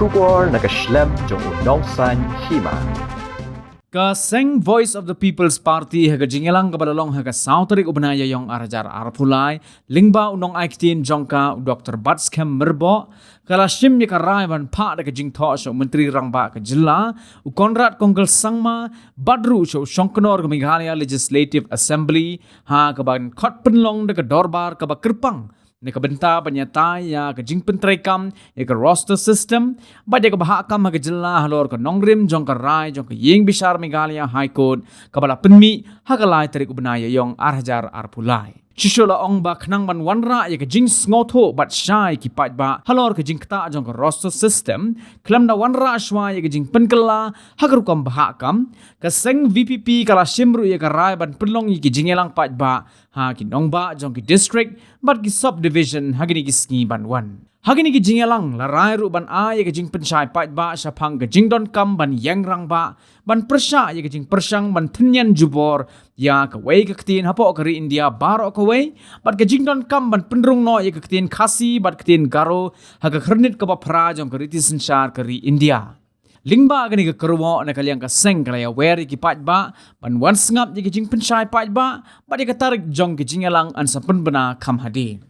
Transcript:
Shubor nakaslem jong unongsan hima. Ka Seng Voice of the People's Party haga jingelang kabalalong haga sautarik ubanaya yung arajar arpulai lingba unong aiktin jongka Dr. Batskem Merbo kala shim ni karaiban pa daga jingtho so menteri rangba ka jilla u Konrad Kongkel Sangma Badru so Shongkonor Meghalaya Legislative Assembly ha kaban khotpenlong daga dorbar ka Kerpang ni kabenta panyata ya ka jingpen trekam ya ka roster system ba ka bahakam ha ka jilla halor ka nongrim jong ka rai jong ka ying bishar Meghalaya High Court kabala penmi ha ka lai tarik ubnaya yong arhajar arpulai Shishola ong ba khnang man wanra ya ka jing sngoto bat shai ki pat ba halor ka jing kta jong ka roster system klam na wanra shwa ya ka jing penkela hagar kam bahakam ka seng VPP kala shimru ya ka rai ban penlong yi ki jingelang pat ba ha ki nong ba jong ki district bat ki subdivision hagini ki sngi ban wan hagini ki jingelang la rai ru ban a ya ka jing penchai pat ba sha phang ka jing don kam ban yang rang ba ban persha ya ka jing persang ban thnyan jubor ya ka wei ka ktin hapo kari India baro ka wei bat ka jing don kam ban penrung no ya ka ktin khasi bat ktin garo ha ka khrnit ka ba phra jong kari ti sanchar kari India lingba gani ka kerwo na kalyang ka seng kalaya weri ki pat ba ban wan sngap ya ka jing penchai pat ba bat ya ka tarik jong ki jingelang an sa penbena kam hadi